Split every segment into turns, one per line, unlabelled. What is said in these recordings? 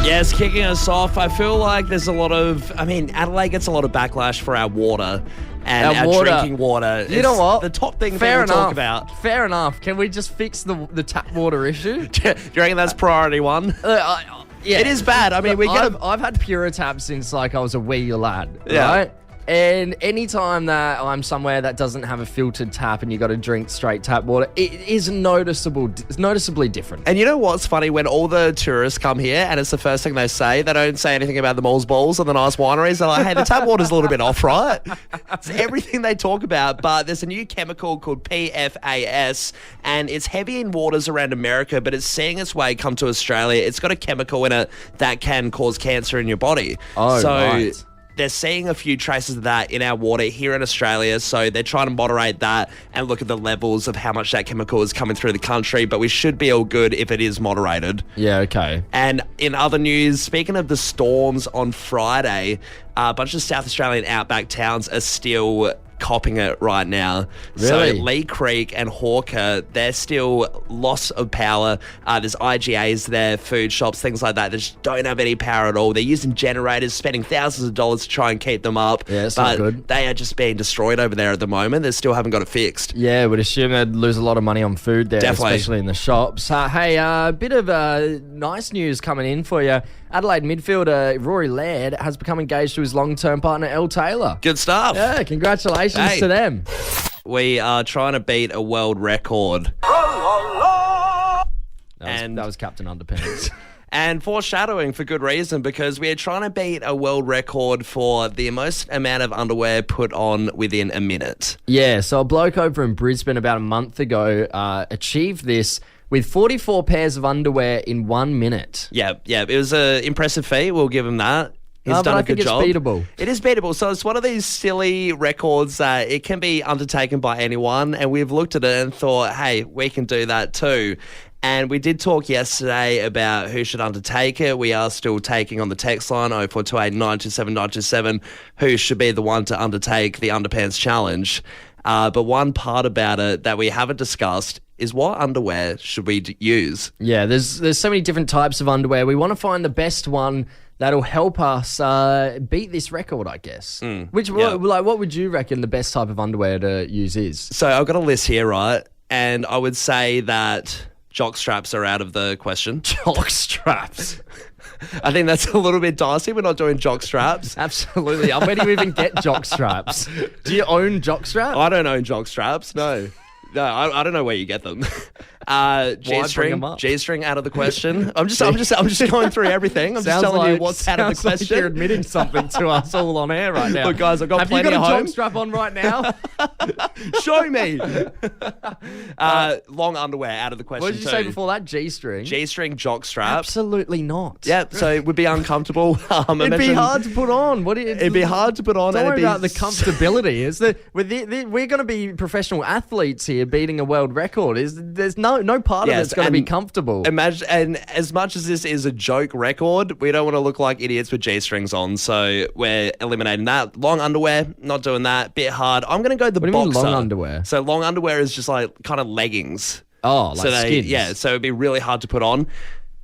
Yes, kicking us off. I feel like there's a lot of... Adelaide gets a lot of backlash for our water and our drinking water.
You know what?
The top thing
Fair
people
enough.
talk about.
Fair enough. Can we just fix the tap water issue?
Do you reckon that's priority one?
Yeah.
It is bad. I mean,
I've had Puritap since I was a wee lad,
Yeah.
right? And any time that I'm somewhere that doesn't have a filtered tap and you got to drink straight tap water, it is noticeably different.
And you know what's funny? When all the tourists come here and it's the first thing they don't say anything about the malls balls and the nice wineries. They're like, hey, the tap water's a little bit off, right? It's everything they talk about. But there's a new chemical called PFAS, and it's heavy in waters around America, but it's seeing its way come to Australia. It's got a chemical in it that can cause cancer in your body.
Oh, right.
They're seeing a few traces of that in our water here in Australia, so they're trying to moderate that and look at the levels of how much that chemical is coming through the country, but we should be all good if it is moderated.
Yeah, okay.
And in other news, speaking of the storms on Friday, a bunch of South Australian outback towns are still copping it right now.
Really?
So Lee Creek and Hawker, they're still loss of power. There's IGAs there, food shops, things like that. They just don't have any power at all. They're using generators, spending thousands of dollars to try and keep them up.
Yeah, it's not good.
They are just being destroyed over there at the moment. They still haven't got it fixed.
Yeah, would assume they'd lose a lot of money on food there,
Definitely.
especially in the shops. Hey, a bit of nice news coming in for you. Adelaide midfielder Rory Laird has become engaged to his long-term partner, Elle Taylor.
Good stuff.
Yeah, congratulations to them.
We are trying to beat a world record.
That was Captain Underpants.
And foreshadowing for good reason, because we are trying to beat a world record for the most amount of underwear put on within a minute.
Yeah, so a bloke over in Brisbane about a month ago achieved this with 44 pairs of underwear in 1 minute.
Yeah. It was an impressive feat. We'll give him that. He's done a good job.
It's beatable.
It is beatable. So it's one of these silly records that it can be undertaken by anyone. And we've looked at it and thought, hey, we can do that too. And we did talk yesterday about who should undertake it. We are still taking on the text line 0428 927 927 who should be the one to undertake the Underpants Challenge. But one part about it that we haven't discussed is what underwear should we use? Yeah,
there's so many different types of underwear. We want to find the best one that'll help us beat this record, I guess. What would you reckon the best type of underwear to use is?
So I've got a list here, right? And I would say that jock straps are out of the question.
Jock straps?
I think that's a little bit dicey. We're not doing jock straps.
Absolutely. Where do you even get jock straps? Do you own jock straps?
I don't own jock straps, no. No, I don't know where you get them. G-string out of the question. I'm just going through everything. I'm just telling you what's out of the question.
Like you're admitting something to us all on air right now.
Look, guys, I've got plenty at home.
Have you got a jock strap on right now?
Show me. Long underwear out of the question.
What did you say before that? G-string?
G-string jock strap.
Absolutely not.
Yep. So it would be uncomfortable.
It'd be hard to put on.
It'd be hard to put on.
Don't worry about the comfortability. We're going to be professional athletes here beating a world record. There's no part of it's going to be comfortable.
Imagine, and as much as this is a joke record, we don't want to look like idiots with G-strings on, so we're eliminating that. Long underwear, not doing that. Bit hard. I'm going to go the boxer.
What do you mean long underwear?
So long underwear is just like kind of leggings.
Oh, like skins.
Yeah, so it'd be really hard to put on.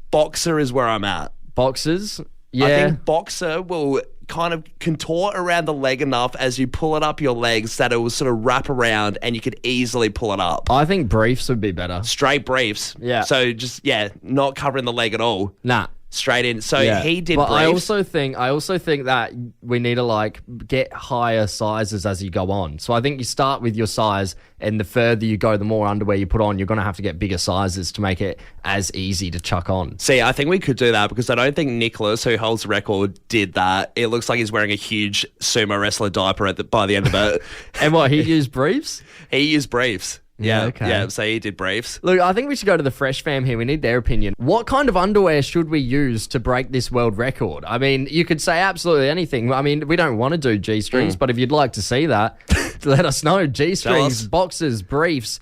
Boxer is where I'm at.
Boxers? Yeah.
I think boxer will kind of contort around the leg enough as you pull it up your legs that it will sort of wrap around and you could easily pull it up.
I think briefs would be better.
Straight briefs.
Yeah.
So just, not covering the leg at all.
Nah.
Straight in. So he did
but
briefs.
I also think that we need to get higher sizes as you go on. So I think you start with your size, and the further you go, the more underwear you put on, you're going to have to get bigger sizes to make it as easy to chuck on.
See, I think we could do that because I don't think Nicholas, who holds the record, did that. It looks like he's wearing a huge sumo wrestler diaper by the end of it.
And what, he used briefs?
He used briefs. Yeah,
okay.
Yeah, so he did briefs.
Look, I think we should go to the Fresh fam here. We need their opinion. What kind of underwear should we use to break this world record? I mean, you could say absolutely anything. I mean, we don't want to do G-strings, but if you'd like to see that, let us know. G-strings, boxers, briefs.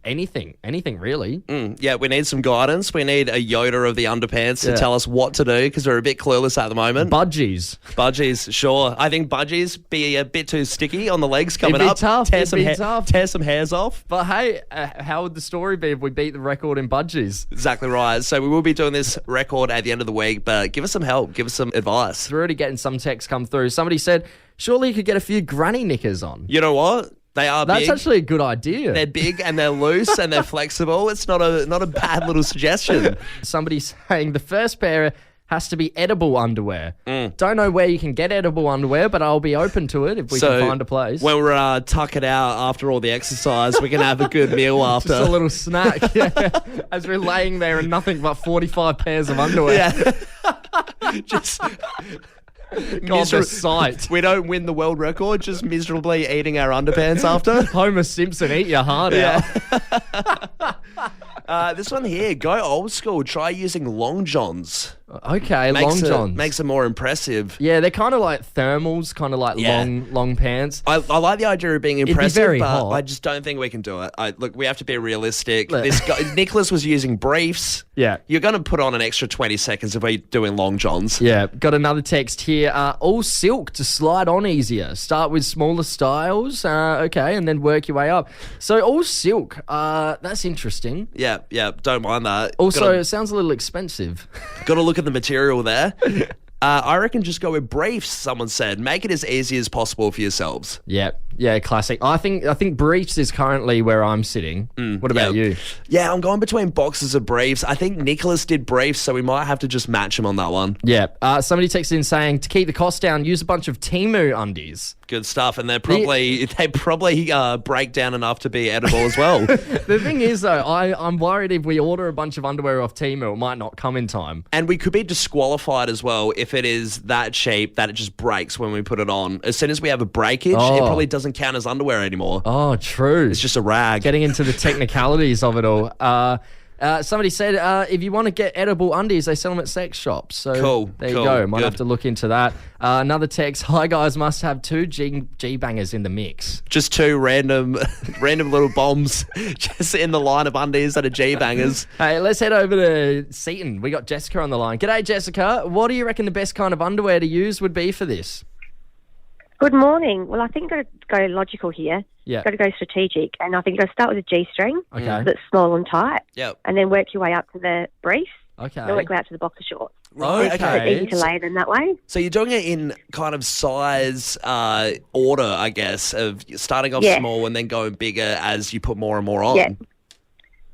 anything really.
Yeah, we need some guidance. We need a Yoda of the underpants to tell us what to do because we're a bit clueless at the moment.
Budgies,
sure. I think budgies be a bit too sticky on the legs coming
It'd be
up.
Tough.
Tear some hairs off.
But hey, how would the story be if we beat the record in budgies?
Exactly right. So we will be doing this record at the end of the week, but give us some help. Give us some advice.
We're already getting some texts come through. Somebody said, surely you could get a few granny knickers on.
You know what? They are
That's
big.
That's actually a good idea.
They're big and they're loose and they're flexible. It's not a bad little suggestion.
Somebody's saying the first pair has to be edible underwear. Don't know where you can get edible underwear, but I'll be open to it if we can find a place.
When we're tucking out after all the exercise, we can have a good meal after.
Just a little snack, as we're laying there in nothing but 45 pairs of underwear.
Yeah. Just...
God, the sight.
We don't win the world record, just miserably eating our underpants after.
Homer Simpson, eat your heart out.
This one here, go old school. Try using long johns.
Okay, long johns.
Makes it more impressive.
Yeah, they're kind of like thermals, kind of like long pants.
I like the idea of being impressive,
very
but
hot.
I just don't think we can do it. Look, we have to be realistic. This guy, Nicholas was using briefs.
Yeah.
You're going to put on an extra 20 seconds if we're doing long johns.
Yeah, got another text here. All silk to slide on easier. Start with smaller styles, okay, and then work your way up. So all silk, that's interesting.
Yeah, don't mind that.
Also, it sounds a little expensive.
Got to look at the material there. I reckon just go with briefs, someone said. Make it as easy as possible for yourselves.
Yeah, classic. I think briefs is currently where I'm sitting. What about you?
Yeah, I'm going between boxes of briefs. I think Nicholas did briefs, so we might have to just match him on that one.
Yeah. Somebody texted in saying, to keep the cost down, use a bunch of Temu undies.
Good stuff, and they probably break down enough to be edible as well.
The thing is, though, I'm worried if we order a bunch of underwear off Temu, it might not come in time.
And we could be disqualified as well if it is that cheap that it just breaks when we put it on. As soon as we have a breakage, it probably doesn't count as underwear anymore.
Oh, true.
It's just a rag.
Getting into the technicalities of it all. Somebody said if you want to get edible undies, they sell them at sex shops. So
cool.
There you go. Might have to look into that. Another text. Hi guys, must have 2 G bangers in the mix.
Just 2 random little bombs just in the line of undies that are G bangers.
Hey, let's head over to Seaton. We got Jessica on the line. G'day, Jessica. What do you reckon the best kind of underwear to use would be for this?
Good morning. Well, I think I've got to go logical here.
Yeah.
Got to go strategic. And I think you've got to start with a G-string.
Okay.
That's small and tight.
Yep.
And then work your way up to the brief.
Okay.
Then work your way out to the boxer shorts.
Right,
It's easy to layer them that way.
So you're doing it in kind of size order, I guess, of starting off small and then going bigger as you put more and more on.
Yeah.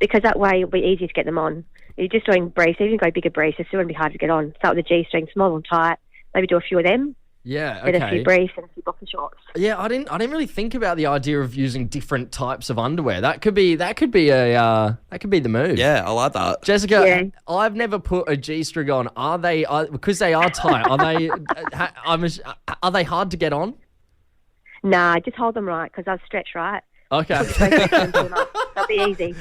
Because that way it'll be easier to get them on. If you're just doing briefs, even go bigger briefs, it's still going to be hard to get on. Start with a G-string, small and tight. Maybe do a few of them.
Yeah, okay.
Then a few briefs and a few boxer shorts.
Yeah, I didn't really think about the idea of using different types of underwear. That could be the move.
Yeah, I like that.
Jessica, I've never put a G-string on. Are they because they are tight? Are they hard to get on?
Nah, just hold them right because I've stretched right.
Okay.
That'll be easy.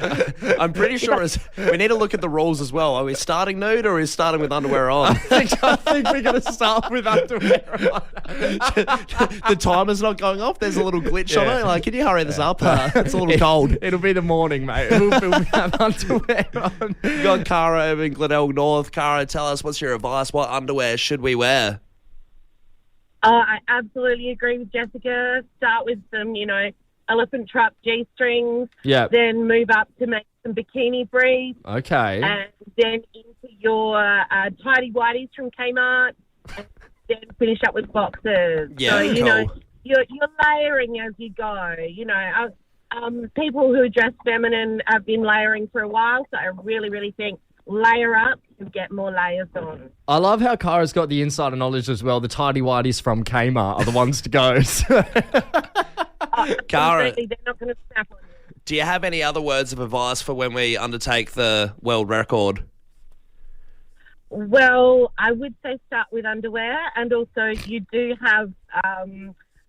I'm pretty sure we need to look at the rules as well. Are we starting nude or are we starting with underwear on?
I think we're going to start with underwear on.
The timer's not going off. There's a little glitch on it. Like, can you hurry this up? It's a little cold.
It'll be the morning, mate. We'll have underwear on.
We've got Cara over in Glenelg North. Cara, tell us, what's your advice? What underwear should we wear?
I absolutely agree with Jessica. Start with some, elephant trap G-strings.
Yeah.
Then move up to make some bikini briefs.
Okay.
And then into your tidy whities from Kmart. And then finish up with boxers.
Yeah,
so,
cool.
You're layering as you go. People who dress feminine have been layering for a while, so I really, really think layer up and get more layers on.
I love how Kara's got the insider knowledge as well. The tidy whities from Kmart are the ones to go.
Cara,
they're not going to snap on you.
Do you have any other words of advice for when we undertake the world record?
Well, I would say start with underwear, and also you do have,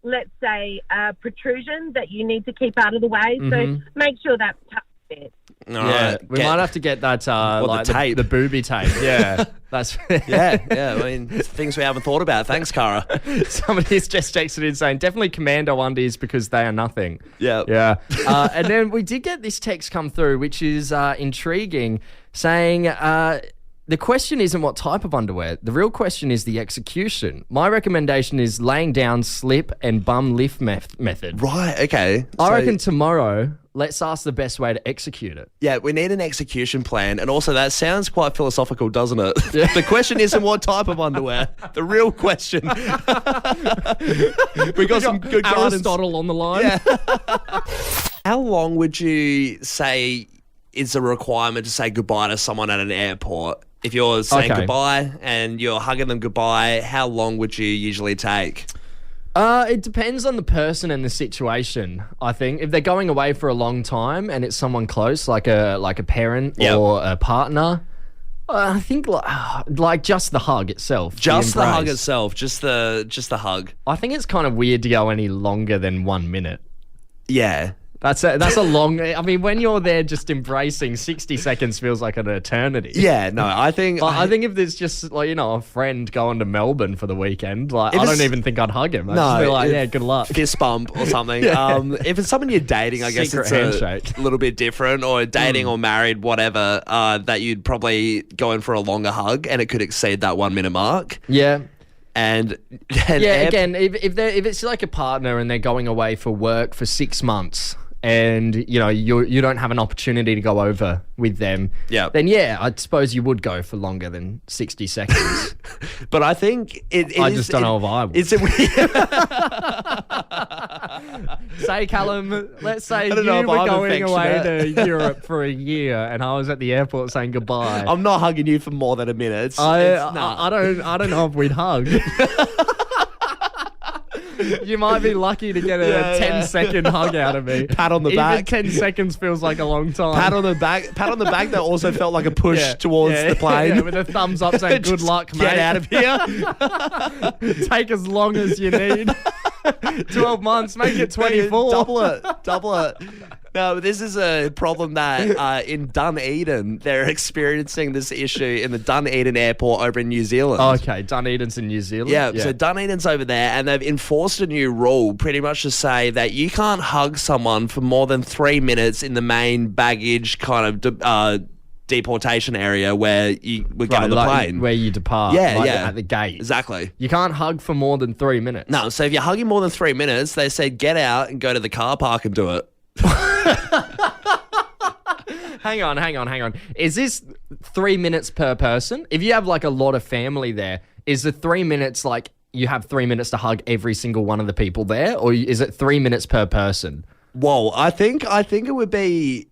let's say, a protrusion that you need to keep out of the way. So make sure that's tucked in.
All
Yeah,
right,
we might have to get that like
the tape.
the booby tape. Yeah, that's
yeah. I mean, it's things we haven't thought about. Thanks, Cara.
Somebody's just texted in saying definitely commando undies because they are nothing.
Yeah.
Yeah. And then we did get this text come through, which is intriguing, saying the question isn't what type of underwear. The real question is the execution. My recommendation is laying down, slip, and bum lift method.
Right. Okay.
I reckon tomorrow, let's ask the best way to execute it.
Yeah, we need an execution plan. And also, that sounds quite philosophical, doesn't it? Yeah. The question isn't what type of underwear. The real question. we got some good guidance.
Aristotle on the line.
Yeah. How long would you say is a requirement to say goodbye to someone at an airport? If you're saying goodbye and you're hugging them goodbye, how long would you usually take?
It depends on the person and the situation, I think. If they're going away for a long time and it's someone close, like a parent or a partner, I think like just the hug itself.
Just the hug itself. Just the hug.
I think it's kind of weird to go any longer than 1 minute.
Yeah.
That's a long... I mean, when you're there just embracing, 60 seconds feels like an eternity.
Yeah, no, I think...
I think if there's just, like, a friend going to Melbourne for the weekend, like, I don't even think I'd hug him. I'd just be like, yeah, good luck.
Fist bump or something. If it's someone you're dating, I guess it's handshake. A little bit different, or dating or married, whatever, that you'd probably go in for a longer hug, and it could exceed that 1 minute mark.
Yeah.
And
again, if it's like a partner and they're going away for work for 6 months... and you don't have an opportunity to go over with them, then I suppose you would go for longer than 60 seconds.
But I think
I just don't know if I would. Say, Callum, let's say you were going away to Europe for a year and I was at the airport saying goodbye.
I'm not hugging you for more than a minute.
I don't know if we'd hug. You might be lucky to get a 10-second hug out of me.
Pat on the back.
10 seconds feels like a long time.
Pat on the back that also felt like a push towards the plane.
Yeah, with a thumbs up saying, good luck, mate.
Get out of here.
Take as long as you need. 12 months, make it 24.
Double it. No, this is a problem that in Dunedin, they're experiencing this issue in the Dunedin airport over in New Zealand.
Okay, Dunedin's in New Zealand?
Yeah, so Dunedin's over there, and they've enforced a new rule pretty much to say that you can't hug someone for more than 3 minutes in the main baggage kind of deportation area where you would get on the plane.
Where you depart. At the gate.
Exactly.
You can't hug for more than 3 minutes.
No, so if you're hugging more than 3 minutes, they said get out and go to the car park and do it.
Hang on. Is this 3 minutes per person? If you have like a lot of family there, is the 3 minutes like you have 3 minutes to hug every single one of the people there? Or is it 3 minutes per person?
Whoa, I think it would be...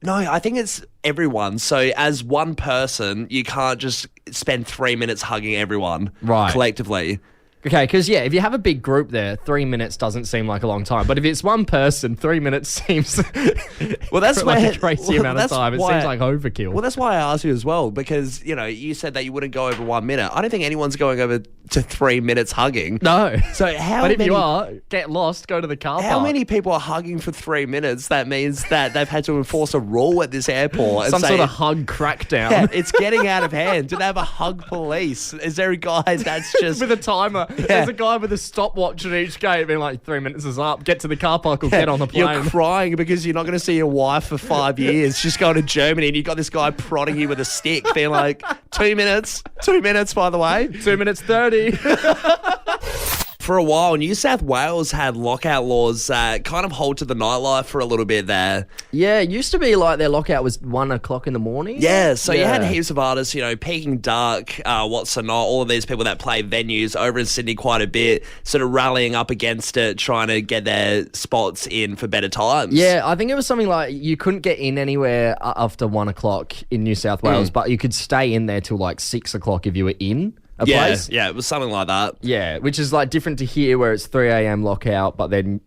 No, I think it's everyone. So as one person, you can't just spend 3 minutes hugging everyone collectively.
Okay, because, if you have a big group there, 3 minutes doesn't seem like a long time. But if it's one person, 3 minutes seems
that's
like a crazy amount of time. It seems like overkill.
Well, that's why I asked you as well, because, you said that you wouldn't go over 1 minute. I don't think anyone's going over to 3 minutes hugging.
No.
So
But if you are, get lost, go to the car park.
How many people are hugging for 3 minutes? That means that they've had to enforce a rule at this airport.
Some sort of hug crackdown.
Yeah, it's getting out of hand. Do they have a hug police? Is there a guy that's just...
with a timer. Yeah. There's a guy with a stopwatch at each gate being like, 3 minutes is up, get to the car park or get on the plane.
You're crying because you're not going to see your wife for 5 years. She's going to Germany and you've got this guy prodding you with a stick being like, 2 minutes, by the way.
2 minutes 30.
For a while, New South Wales had lockout laws that kind of halted the nightlife for a little bit there.
Yeah, it used to be like their lockout was 1 o'clock in the morning.
Yeah, so you had heaps of artists, Peking Duck, What's the Not, all of these people that play venues over in Sydney quite a bit, sort of rallying up against it, trying to get their spots in for better times.
Yeah, I think it was something like you couldn't get in anywhere after 1 o'clock in New South Wales, but you could stay in there till like 6 o'clock if you were in a place.
Yeah, it was something like that.
Yeah, which is like different to here where it's 3 a.m. lockout, but then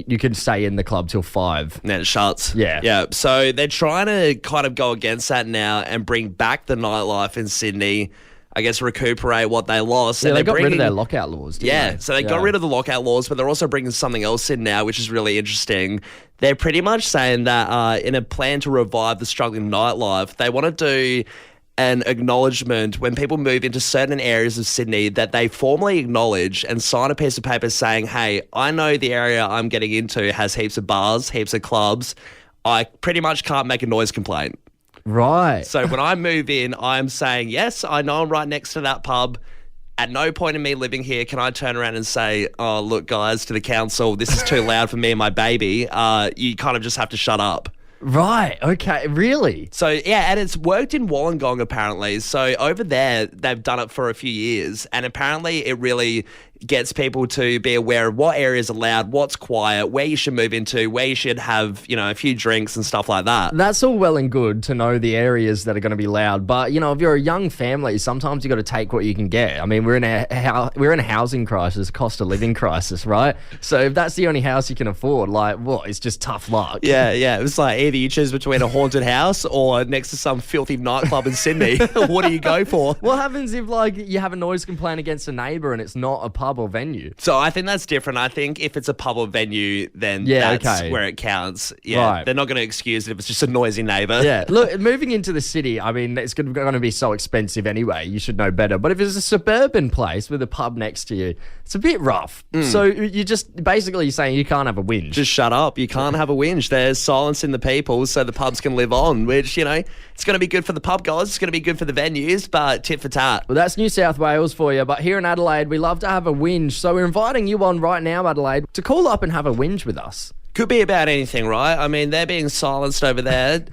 you can stay in the club till 5.
And then it shuts.
Yeah.
Yeah, so they're trying to kind of go against that now and bring back the nightlife in Sydney. I guess, recuperate what they lost.
Yeah,
and
they
they're
got rid of
bringing-
their lockout laws, didn't
Yeah,
they?
so they got rid of the lockout laws, but they're also bringing something else in now, which is really interesting. They're pretty much saying that in a plan to revive the struggling nightlife, they want to do an acknowledgement when people move into certain areas of Sydney that they formally acknowledge and sign a piece of paper saying, hey, I know the area I'm getting into has heaps of bars, heaps of clubs. I pretty much can't make a noise complaint.
Right.
So when I move in, I'm saying, yes, I know I'm right next to that pub. At no point in me living here can I turn around and say, oh, look, guys, to the council, this is too loud for me and my baby. You kind of just have to shut up.
Right. Okay. Really?
So, yeah, and it's worked in Wollongong, apparently. So over there, they've done it for a few years. And apparently it really gets people to be aware of what areas are loud, what's quiet, where you should move into, where you should have, a few drinks and stuff like that.
That's all well and good to know the areas that are going to be loud, but if you're a young family, sometimes you got to take what you can get. I mean, we're in a housing crisis, cost of living crisis, right? So if that's the only house you can afford, it's just tough luck.
Yeah. It was like either you choose between a haunted house or next to some filthy nightclub in Sydney. What do you go for?
What happens if you have a noise complaint against a neighbour and it's not a pub or venue?
So I think that's different. I think if it's a pub or venue, then that's where it counts. Yeah,
right.
They're not going to excuse it if it's just a noisy neighbour.
Yeah, look, moving into the city, I mean, it's going to be so expensive anyway. You should know better. But if it's a suburban place with a pub next to you, it's a bit rough. So you just basically saying you can't have a whinge.
Just shut up. You can't have a whinge. There's silence in the people so the pubs can live on, which, it's going to be good for the pub guys. It's going to be good for the venues, but tit for tat.
Well, that's New South Wales for you. But here in Adelaide, we love to have a whinge. So we're inviting you on right now, Adelaide, to call up and have a whinge with us.
Could be about anything, right? I mean, they're being silenced over there.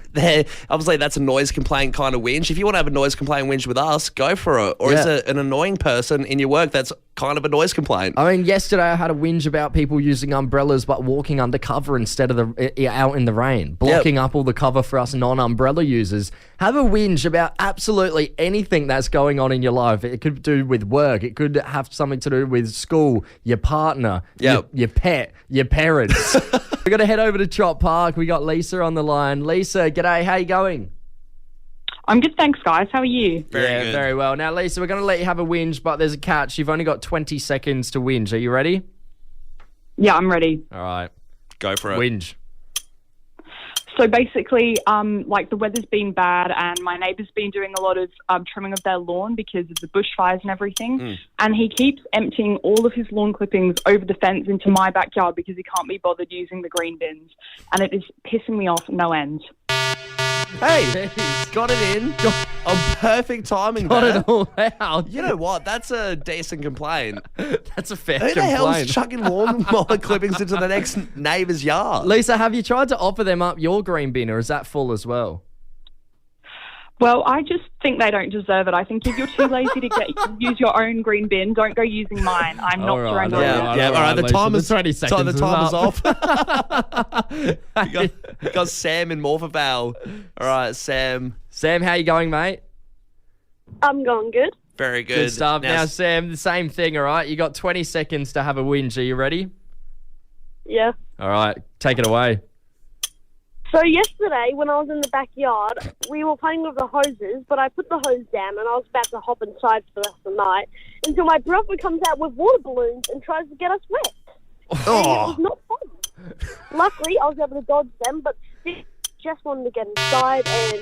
Obviously, that's a noise complaint kind of whinge. If you want to have a noise complaint whinge with us, go for it. Or is it an annoying person in your work that's kind of a noise complaint?
I mean, yesterday I had a whinge about people using umbrellas but walking undercover instead of out in the rain, blocking up all the cover for us non-umbrella users. Have a whinge about absolutely anything that's going on in your life. It could do with work. It could have something to do with school, your partner, your pet, your parents. We're going to head over to Chop Park. We got Lisa on the line. Lisa, g'day. How you going?
I'm good, thanks, guys. How are you?
Very good.
Very well. Now, Lisa, we're going to let you have a whinge, but there's a catch. You've only got 20 seconds to whinge. Are you ready?
Yeah, I'm ready.
All right.
Go for it.
Whinge.
So basically, the weather's been bad and my neighbour's been doing a lot of trimming of their lawn because of the bushfires and everything. And he keeps emptying all of his lawn clippings over the fence into my backyard because he can't be bothered using the green bins. And it is pissing me off no end.
Hey, got it in. On perfect timing
Got
there.
it all out.
You know what? That's a decent complaint.
That's a fair
Who the hell's
complaint.
chucking lawnmower clippings into the next neighbour's yard?
Lisa, have you tried to offer them up your green bin, or is that full as well?
Well, I just think they don't deserve it. I think if you're too lazy to use your own green bin, don't go using mine. I'm not surrendering.
All right. The
Lisa,
timer's
20 seconds.
the timer's
is up.
off. you got Sam in Morphettvale. All right, Sam.
Sam, how you going, mate?
I'm going good.
Very good.
Good stuff. Now, Sam, the same thing, all right? You got 20 seconds to have a whinge. Are you ready?
Yeah.
All right, take it away.
So yesterday, when I was in the backyard, we were playing with the hoses, but I put the hose down and I was about to hop inside for the rest of the night until my brother comes out with water balloons and tries to get us wet. And it was not fun. Luckily, I was able to dodge them, but Steve just wanted to get inside and...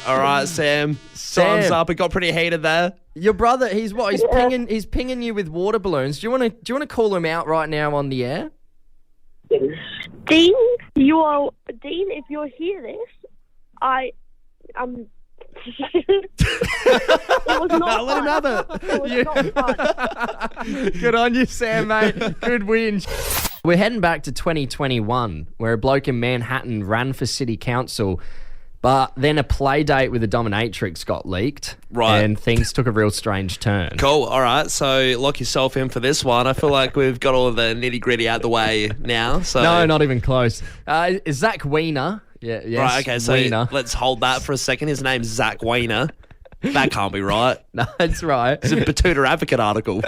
All right, Sam. Time's up. It got pretty heated there.
Your brother, he's what? He's pinging you with water balloons. Do you want to call him out right now on the air?
Dean, if you're hear this, it was not
No, let him have
it. It was not fun.
Good on you, Sam, mate. Good win. We're heading back to 2021, where a bloke in Manhattan ran for city council, but then a play date with a dominatrix got leaked.
Right.
And things took a real strange turn.
Cool. All right. So lock yourself in for this one. I feel like we've got all of the nitty gritty out the way now. So
No, not even close. Zach Weiner. Yeah, yes,
Right. Okay. So
Weiner.
let's hold that for a second. His name's Zach Weiner. That can't be right.
No, that's right.
It's a Batuta Advocate article.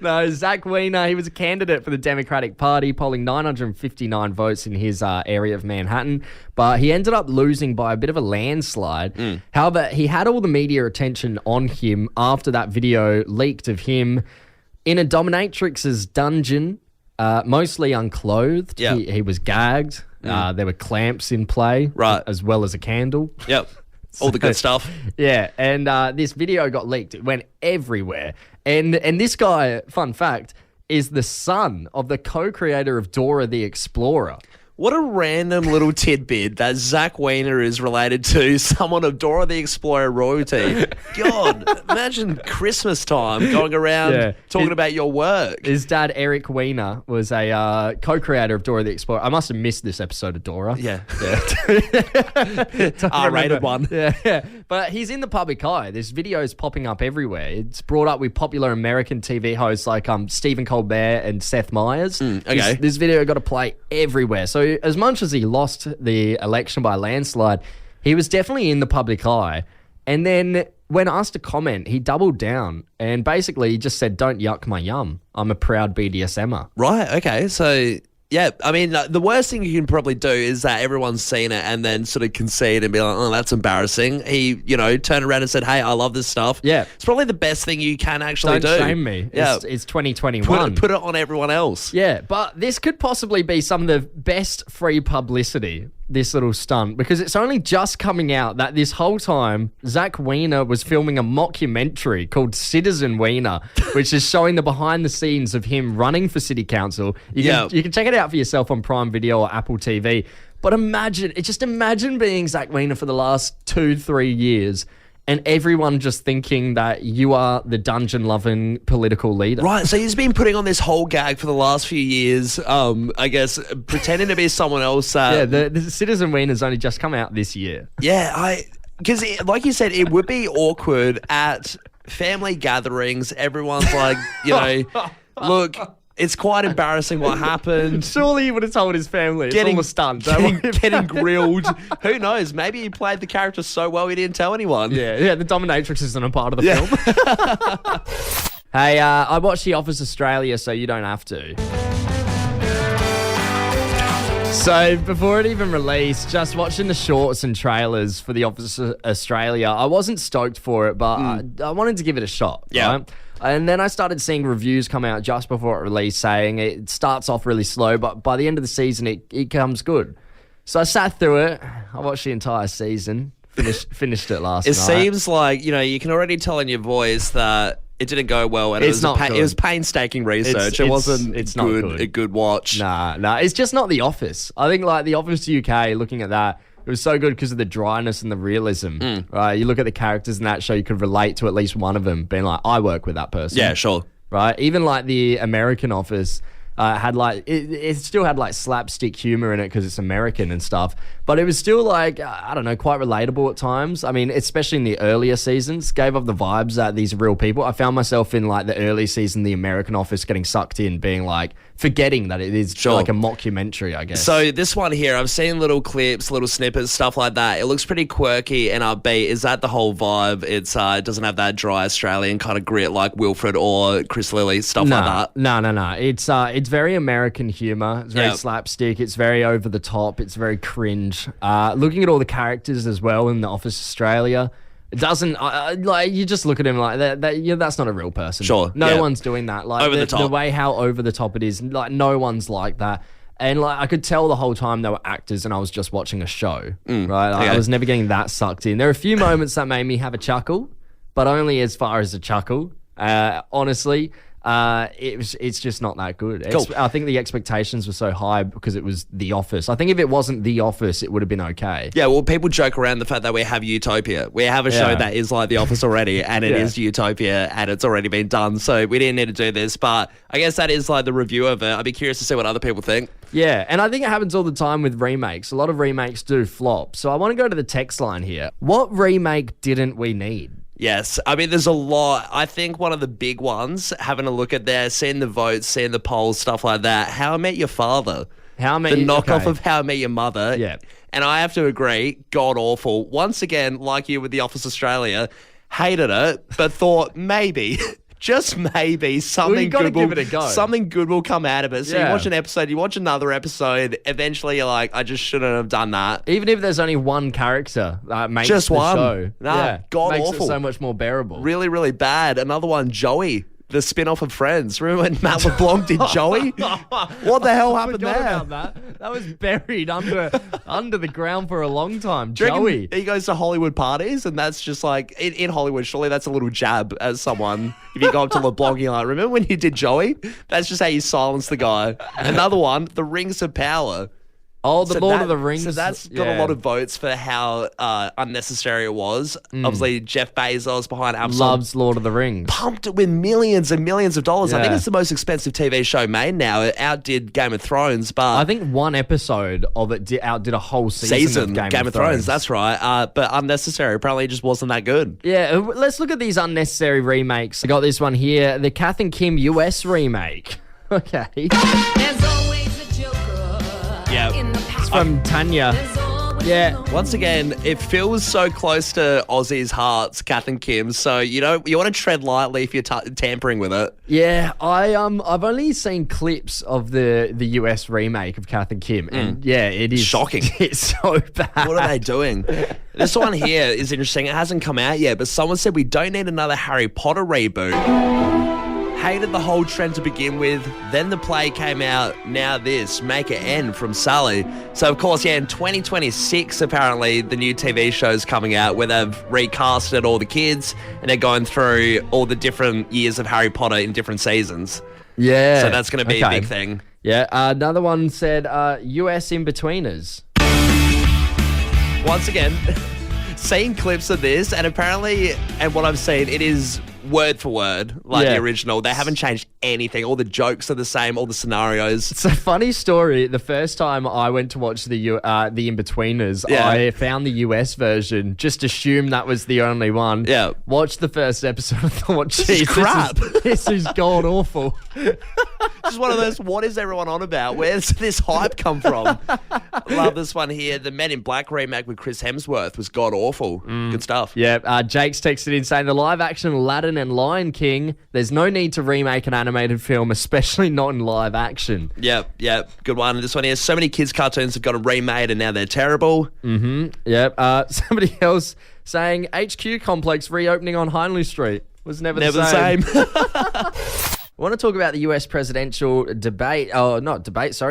No, Zach Weiner, he was a candidate for the Democratic Party, polling 959 votes in his area of Manhattan, but he ended up losing by a bit of a landslide. However, he had all the media attention on him after that video leaked of him in a dominatrix's dungeon, mostly unclothed.
Yeah.
He was gagged. There were clamps in play,
Right.
as well as a candle.
Yep. All the good stuff.
Yeah, and this video got leaked. It went everywhere. And this guy, fun fact, is the son of the co-creator of Dora the Explorer.
What a random little tidbit that Zach Weiner is related to someone of Dora the Explorer royalty. God, imagine Christmas time going around talking about your work.
His dad, Eric Weiner, was a co-creator of Dora the Explorer. I must have missed this episode of Dora.
Yeah.
Don't
R-rated
remember.
one.
Yeah. But he's in the public eye. There's videos popping up everywhere. It's brought up with popular American TV hosts like Stephen Colbert and Seth Meyers.
Okay.
This video got to play everywhere. So as much as he lost the election by a landslide, he was definitely in the public eye. And then when asked to comment, he doubled down and basically he just said, "Don't yuck my yum. I'm a proud BDSMer."
Right, okay. So, yeah, I mean, the worst thing you can probably do is that everyone's seen it and then sort of concede and be like, oh, that's embarrassing. He, turned around and said, hey, I love this stuff.
Yeah.
It's probably the best thing you can actually
Don't
do.
shame me.
Yeah.
It's 2021.
Put it on everyone else.
Yeah, but this could possibly be some of the best free publicity, this little stunt, because it's only just coming out that this whole time Zach Weiner was filming a mockumentary called Citizen Weiner, which is showing the behind the scenes of him running for city council. You can check it out for yourself on Prime Video or Apple TV. But imagine being Zach Weiner for the last 2-3 years and everyone just thinking that you are the dungeon-loving political leader.
Right, so he's been putting on this whole gag for the last few years, I guess, pretending to be someone else.
Yeah, the Citizen Wiener's only just come out this year.
Yeah, because like you said, it would be awkward at family gatherings. Everyone's like, look, it's quite embarrassing what happened.
Surely he would have told his family. It's all a stunt.
Getting grilled. Who knows? Maybe he played the character so well he didn't tell anyone.
Yeah, the dominatrix isn't a part of the film. Hey, I watched The Office Australia, so you don't have to. So before it even released, just watching the shorts and trailers for The Office Australia, I wasn't stoked for it, but I wanted to give it a shot.
Yeah.
Right? And then I started seeing reviews come out just before it released saying it starts off really slow, but by the end of the season, it comes good. So I sat through it. I watched the entire season. Finished it last night.
It seems like, you can already tell in your voice that it didn't go well, and
It's not
it
good.
was painstaking research. It wasn't
it's not good.
a good watch.
Nah. It's just not The Office. I think like The Office UK, looking at that, it was so good because of the dryness and the realism. Right? You look at the characters in that show, you could relate to at least one of them, being like, I work with that person.
Yeah, sure.
Right? Even like the American Office had like, it still had like slapstick humor in it because it's American and stuff, but it was still like, I don't know, quite relatable at times. I mean, especially in the earlier seasons, gave off the vibes that these are real people. I found myself in like the early season, the American Office, getting sucked in, being like, forgetting that it is like a mockumentary, I guess.
So this one here, I've seen little clips, little snippets, stuff like that. It looks pretty quirky and upbeat. Is that the whole vibe? It doesn't have that dry Australian kind of grit like Wilfred or Chris Lilly, stuff like that.
No. It's very American humor. It's very slapstick. It's very over the top. It's very cringe. Looking at all the characters as well in The Office Australia, it doesn't like you just look at him like that. That's not a real person.
Sure,
no one's doing that. Like
over the top.
The way how over the top it is, like no one's like that. And like I could tell the whole time they were actors, and I was just watching a show. Right, I was never getting that sucked in. There are a few moments that made me have a chuckle, but only as far as a chuckle. Honestly. It's just not that good.
Cool.
I think the expectations were so high because it was The Office. I think if it wasn't The Office, it would have been okay.
Yeah, well, people joke around the fact that we have Utopia. We have a show that is like The Office already, and it is Utopia, and it's already been done, so we didn't need to do this, but I guess that is like the review of it. I'd be curious to see what other people think.
Yeah, and I think it happens all the time with remakes. A lot of remakes do flop. So I want to go to the text line here. What remake didn't we need?
Yes, I mean, there's a lot. I think one of the big ones, having a look at there, seeing the votes, seeing the polls, stuff like that, How I Met Your Father. The knockoff of How I Met Your Mother.
Yeah.
And I have to agree, god awful. Once again, like you with The Office Australia, hated it, but thought maybe, just maybe something
gotta
good will
give it a go.
something good will come out of it. So you
Yeah.
watch an episode, you watch another episode, eventually you're like, I just shouldn't have done that.
Even if there's only one character that makes
Just
the
one.
show.
Nah, god
makes
awful.
it so much more bearable.
Really, really bad. Another one, Joey, the spin-off of Friends. Remember when Matt LeBlanc did Joey? What the hell happened
Forgot
there?
about that. That was buried under the ground for a long time.
Do you reckon
Joey.
he goes to Hollywood parties and that's just like, in Hollywood, surely that's a little jab as someone. If you go up to LeBlanc, you're like, remember when you did Joey? That's just how you silence the guy. Another one, The Rings of Power.
Oh, the
So
Lord
that-
of the Rings.
So that's got a lot of votes for how unnecessary it was. Obviously, Jeff Bezos behind Amazon
Loves Lord of the Rings.
pumped it with millions and millions of dollars. I think
Yeah.
it's the most expensive TV show made now. It outdid Game of Thrones, but
I think one episode of it outdid a whole season of Game of Thrones.
That's right. But unnecessary. Apparently, it just wasn't that good.
Yeah, let's look at these unnecessary remakes. I got this one here, the Kath and Kim US remake. Okay.
There's always a joker.
Yeah.
In the
It's from Tanya. Yeah.
Once again, it feels so close to Aussies' hearts, Kath and Kim. So you want to tread lightly if you're tampering with it.
Yeah, I've only seen clips of the US remake of Kath and Kim, and yeah, it is
Shocking.
It's so bad.
What are they doing? This one here is interesting. It hasn't come out yet, but someone said we don't need another Harry Potter reboot. Hated the whole trend to begin with. Then the play came out. Now this. Make it end from Sally. So, of course, yeah, in 2026, apparently, the new TV show's coming out where they've recasted all the kids and they're going through all the different years of Harry Potter in different seasons.
Yeah.
So that's going to be a
Okay.
big thing.
Yeah, another one said US In-Betweeners.
Once again, seeing clips of this, and apparently, and what I've seen, it is word for word like
Yeah.
the original. They haven't changed anything. All the jokes are the same, all the scenarios.
It's a funny story. The first time I went to watch the In-Betweeners,
Yeah.
I found the US version, just assumed that was the only one.
Yeah.
Watched the first episode and thought,
is
geez,
crap."
This is god awful.
Just one of those, what is everyone on about? Where's this hype come from? Love this one here. The Men in Black remake with Chris Hemsworth was god awful. Good stuff.
Yeah, Jake's texted in saying the live action Aladdin and Lion King, there's no need to remake an animated film, especially not in live action.
Yep, good one. This one here, so many kids' cartoons have got remade and now they're terrible.
Yep. Somebody else saying HQ Complex reopening on Hindley Street was never
Never
the same.
the same.
I want to talk about the US presidential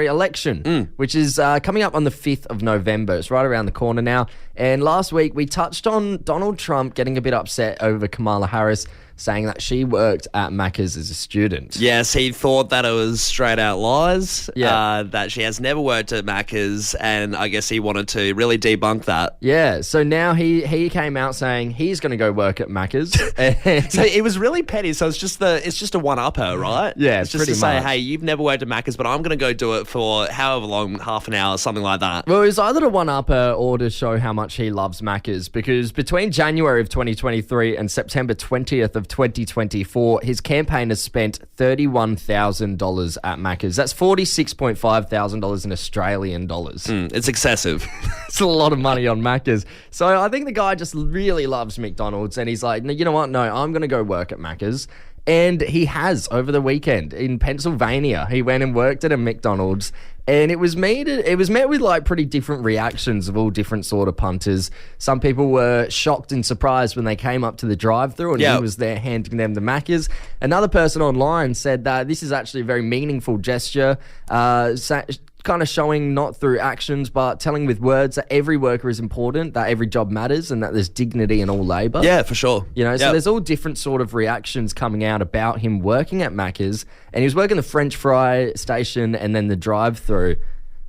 election, which is coming up on the 5th of November. It's right around the corner now. And last week we touched on Donald Trump getting a bit upset over Kamala Harris, saying that she worked at Macca's as a student.
Yes, he thought that it was straight out lies,
Yeah.
that she has never worked at Macca's, and I guess he wanted to really debunk that.
Yeah, so now he came out saying he's going to go work at Macca's. And
So it was really petty. So it's just to one up her, right?
Yeah,
it's just
pretty
to say,
much.
hey, you've never worked at Macca's, but I'm going to go do it for however long, half an hour, something like that.
Well, it was either to one-up her or to show how much he loves Macca's, because between January of 2023 and September 20th of 2024, his campaign has spent $31,000 at Macca's. That's $46,500 in Australian dollars.
It's excessive.
It's a lot of money on Macca's. So I think the guy just really loves McDonald's, and he's like, you know what? No, I'm going to go work at Macca's. And he has over the weekend in Pennsylvania. He went and worked at a McDonald's, and it was met with like pretty different reactions of all different sort of punters. Some people were shocked and surprised when they came up to the drive-thru and
Yeah.
he was there handing them the Maccas. Another person online said that this is actually a very meaningful gesture, kind of showing not through actions but telling with words that every worker is important, that every job matters, and that there's dignity in all labour.
Yeah, for sure.
You know, so
Yep.
there's all different sort of reactions coming out about him working at Macca's, and he was working the French fry station and then the drive-through.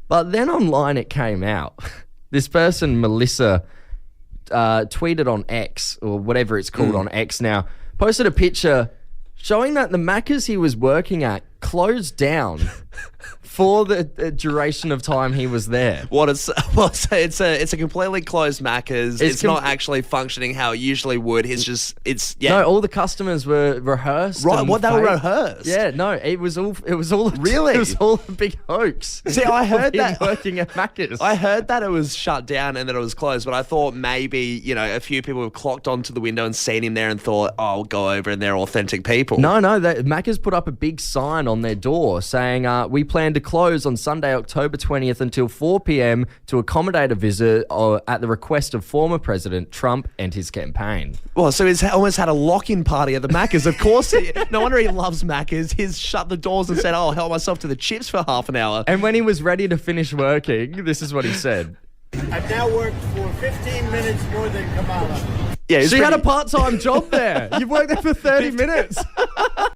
But then online it came out. This person, Melissa, tweeted on X, or whatever it's called on X now, posted a picture showing that the Macca's he was working at closed down for the duration of time he was there.
What is well? So it's a completely closed Macca's. It's not actually functioning how it usually would.
No, all the customers were rehearsed.
Right,
and
what they were
fake.
rehearsed.
Yeah, no, it was all
Really?
It was all a big hoax.
See, I heard
of him
that
working at Macca's.
I heard that it was shut down and that it was closed, but I thought maybe a few people have clocked onto the window and seen him there and thought, oh, I'll go over and they're authentic people.
No, Macca's put up a big sign on their door saying, we plan to close on Sunday, October 20th until 4 p.m. to accommodate a visit at the request of former President Trump and his campaign.
Well, so he's almost had a lock-in party at the Macca's. Of course, no wonder he loves Macca's. He's shut the doors and said, I'll help myself to the chips for half an hour.
And when he was ready to finish working, this is what he said.
I've now worked for 15 minutes more than Kamala.
Yeah,
She had a part-time job there. You've worked there for 30 minutes.